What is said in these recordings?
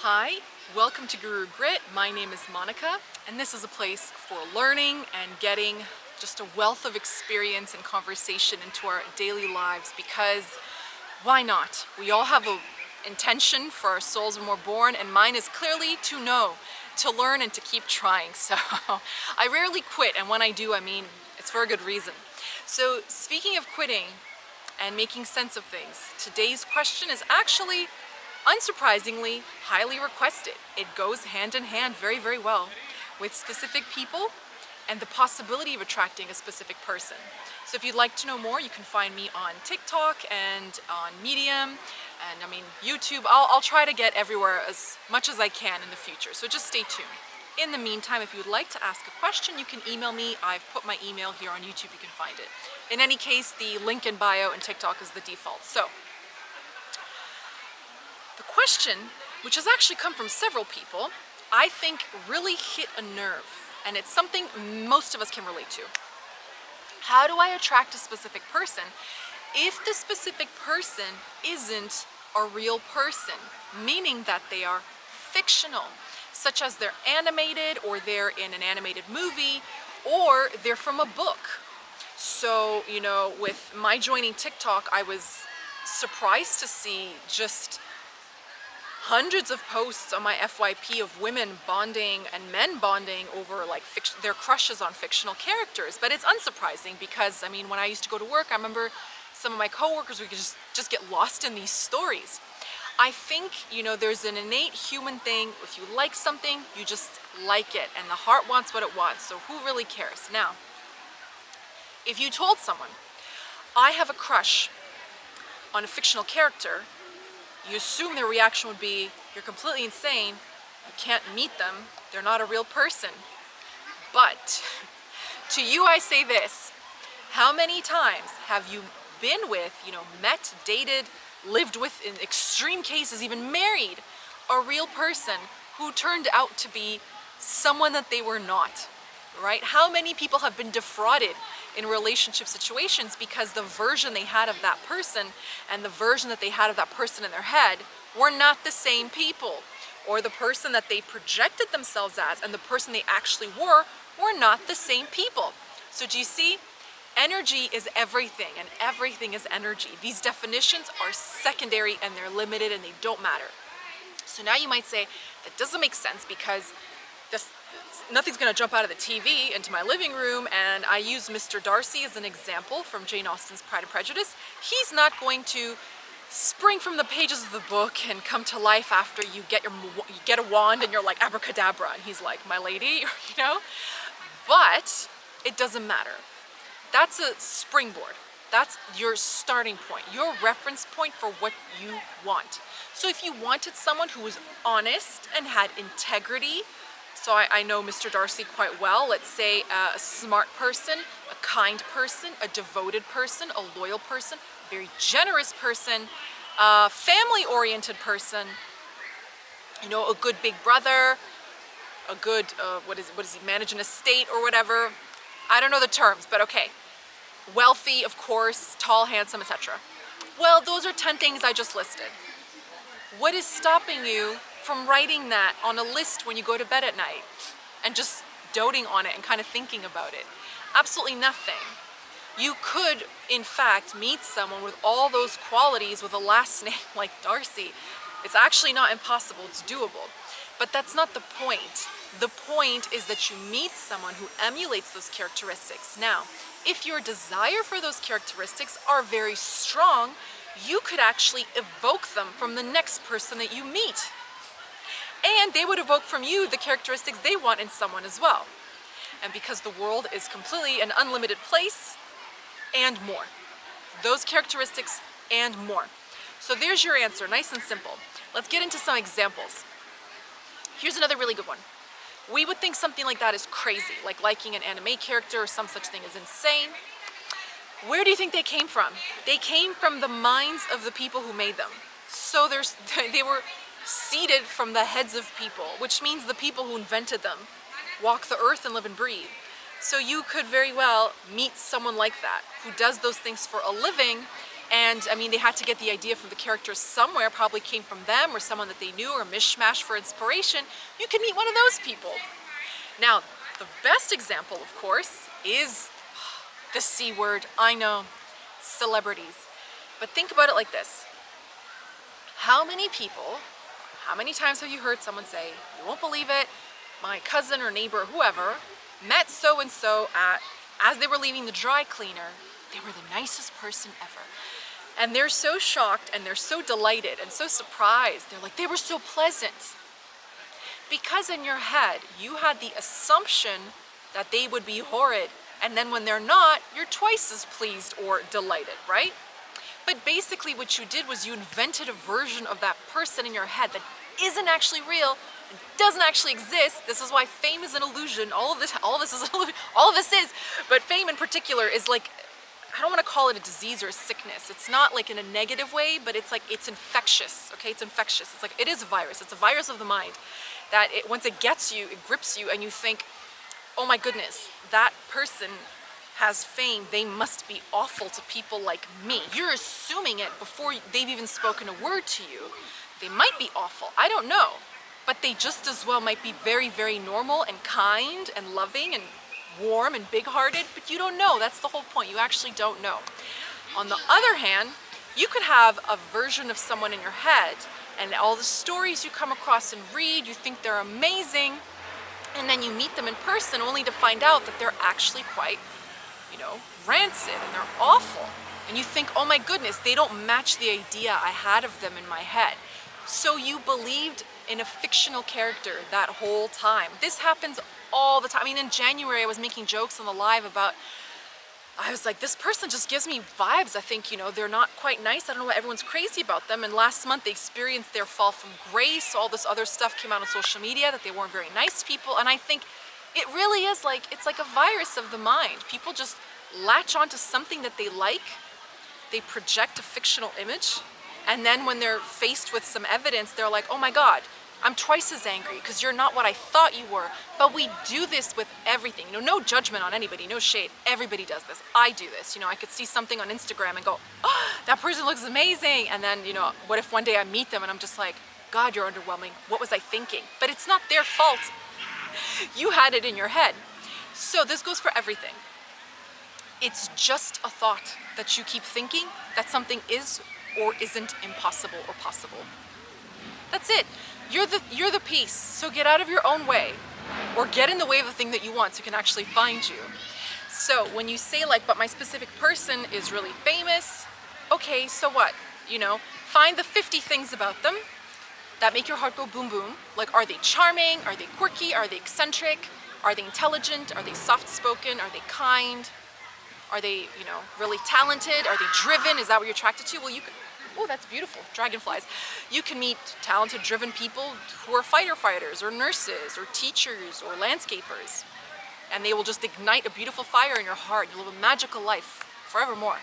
Hi, welcome to Guru Grit. My name is Monica, and this is a place for learning and getting just a wealth of experience and conversation into our daily lives because why not? We all have an intention for our souls when we're born, and mine is clearly to know, to learn, and to keep trying. So I rarely quit, and when I do, I mean, it's for a good reason. So speaking of quitting and making sense of things, today's question is actually unsurprisingly, highly requested. It goes hand in hand very, very well with specific people and the possibility of attracting a specific person. So if you'd like to know more, you can find me on TikTok and on Medium and YouTube. I'll try to get everywhere as much as I can in the future, so just stay tuned. In the meantime, if you would like to ask a question, you can email me. I've put my email here on YouTube, you can find it. In any case, the link in bio and TikTok is the default. So the question, which has actually come from several people, I think really hit a nerve, and it's something most of us can relate to. How do I attract a specific person if the specific person isn't a real person, meaning that they are fictional, such as they're animated or they're in an animated movie or they're from a book? So, with my joining TikTok, I was surprised to see just hundreds of posts on my FYP of women bonding and men bonding over their crushes on fictional characters. But it's unsurprising because when I used to go to work, I remember some of my coworkers, we could just get lost in these stories. I think there's an innate human thing. If you like something, you just like it, and the heart wants what it wants, so who really cares? Now, if you told someone, I have a crush on a fictional character, you assume their reaction would be, you're completely insane, you can't meet them, they're not a real person. But to you I say this, how many times have you been with, met, dated, lived with, in extreme cases even married, a real person who turned out to be someone that they were not, right? How many people have been defrauded in relationship situations because the version they had of that person and the version that they had of that person in their head were not the same people, or the person that they projected themselves as and the person they actually were not the same people. So do you see? Energy is everything, and everything is energy. These definitions are secondary and they're limited and they don't matter. So now you might say, that doesn't make sense because nothing's going to jump out of the TV into my living room, and I use Mr. Darcy as an example from Jane Austen's Pride and Prejudice. He's not going to spring from the pages of the book and come to life after you get a wand and you're like abracadabra, and he's like, my lady, But it doesn't matter. That's a springboard. That's your starting point, your reference point for what you want. So if you wanted someone who was honest and had integrity, so I know Mr. Darcy quite well. Let's say a smart person, a kind person, a devoted person, a loyal person, a very generous person, a family-oriented person, a good big brother, a good, what is he, manage an estate or whatever? I don't know the terms, but okay. Wealthy, of course, tall, handsome, etc. Well, those are 10 things I just listed. What is stopping you from writing that on a list when you go to bed at night and just doting on it and kind of thinking about it? Absolutely nothing. You could, in fact, meet someone with all those qualities with a last name like Darcy. It's actually not impossible, it's doable. But that's not the point. The point is that you meet someone who emulates those characteristics. Now, if your desire for those characteristics are very strong, you could actually evoke them from the next person that you meet. And they would evoke from you the characteristics they want in someone as well. And because the world is completely an unlimited place, and more. Those characteristics and more. So there's your answer, nice and simple. Let's get into some examples. Here's another really good one. We would think something like that is crazy, like liking an anime character or some such thing is insane. Where do you think they came from? They came from the minds of the people who made them. So they were seeded from the heads of people, which means the people who invented them walk the earth and live and breathe. So you could very well meet someone like that, who does those things for a living, And I mean, they had to get the idea from the characters somewhere, probably came from them or someone that they knew, or mishmash for inspiration. You can meet one of those people. Now, the best example, of course, is the C word. I know, celebrities. But think about it like this. How many people, how many times have you heard someone say, you won't believe it, my cousin or neighbor or whoever met so-and-so as they were leaving the dry cleaner. They were the nicest person ever. And they're so shocked and they're so delighted and so surprised. They're like, they were so pleasant. Because in your head, you had the assumption that they would be horrid. And then when they're not, you're twice as pleased or delighted, right? But basically what you did was you invented a version of that person in your head that isn't actually real, and doesn't actually exist. This is why fame is an illusion. All of this is an illusion. All of this is, but fame in particular is like, I don't want to call it a disease or a sickness. It's not like in a negative way, but it's like, it's infectious, okay? It's infectious. It's like, it is a virus. It's a virus of the mind that once it gets you, it grips you and you think, oh my goodness, that person has fame. They must be awful to people like me. You're assuming it before they've even spoken a word to you. They might be awful. I don't know. But they just as well might be very, very normal and kind and loving and warm and big-hearted, but you don't know. That's the whole point. You actually don't know. On the other hand, you could have a version of someone in your head, and all the stories you come across and read, you think they're amazing, and then you meet them in person only to find out that they're actually quite, you know, rancid and they're awful. And you think, oh my goodness, they don't match the idea I had of them in my head. So you believed in a fictional character that whole time. This happens all the time. I mean, in January, I was making jokes on the live about, I was like, this person just gives me vibes. I think, you know, they're not quite nice. I don't know why everyone's crazy about them. And last month they experienced their fall from grace. All this other stuff came out on social media that they weren't very nice people. And I think it really is like, it's like a virus of the mind. People just latch onto something that they like. They project a fictional image. And then when they're faced with some evidence, they're like, oh my God, I'm twice as angry because you're not what I thought you were. But we do this with everything. You know, no judgment on anybody, no shade. Everybody does this. I do this. You know, I could see something on Instagram and go, oh, that person looks amazing. And then, you know, what if one day I meet them and I'm just like, God, you're underwhelming. What was I thinking? But it's not their fault. You had it in your head. So this goes for everything. It's just a thought that you keep thinking that something is or isn't impossible or possible. That's it. You're the piece, so get out of your own way or get in the way of the thing that you want so it can actually find you. So when you say like, but my specific person is really famous, okay, so what? You know, find the 50 things about them that make your heart go boom boom. Like, are they charming? Are they quirky? Are they eccentric? Are they intelligent? Are they soft-spoken? Are they kind? Are they, you know, really talented? Are they driven? Is that what you're attracted to? Well, you could, oh, that's beautiful, dragonflies. You can meet talented, driven people who are fighters or nurses or teachers or landscapers. And they will just ignite a beautiful fire in your heart. You'll live a magical life forevermore.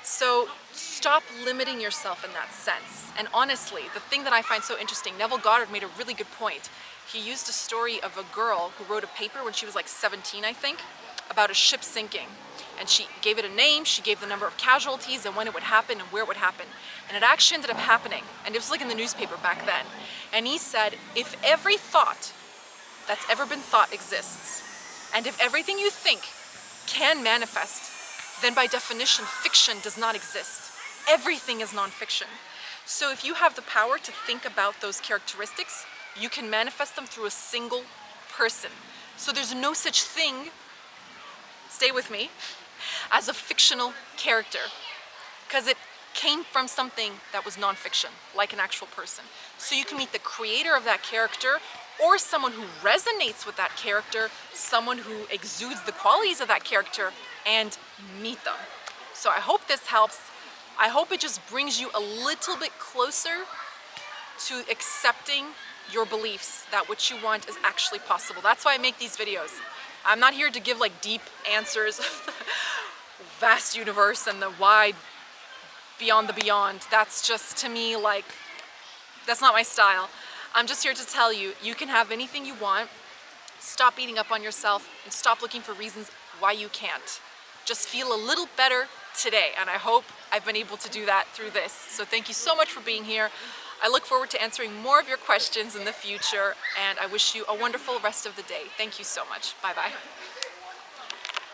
So stop limiting yourself in that sense. And honestly, the thing that I find so interesting, Neville Goddard made a really good point. He used a story of a girl who wrote a paper when she was like 17, I think, about a ship sinking. And she gave it a name, she gave the number of casualties and when it would happen and where it would happen. And it actually ended up happening. And it was like in the newspaper back then. And he said, if every thought that's ever been thought exists, and if everything you think can manifest, then by definition, fiction does not exist. Everything is nonfiction. So if you have the power to think about those characteristics, you can manifest them through a single person. So there's no such thing, stay with me, as a fictional character, because it came from something that was nonfiction, like an actual person. So you can meet the creator of that character or someone who resonates with that character, someone who exudes the qualities of that character, and meet them. So I hope this helps. I hope it just brings you a little bit closer to accepting your beliefs that what you want is actually possible. That's why I make these videos. I'm not here to give like deep answers of the vast universe and the wide beyond the beyond. That's just, to me, like, that's not my style. I'm just here to tell you, you can have anything you want. Stop beating up on yourself and stop looking for reasons why you can't. Just feel a little better today, and I hope I've been able to do that through this. So thank you so much for being here. I look forward to answering more of your questions in the future, and I wish you a wonderful rest of the day. Thank you so much. Bye-bye.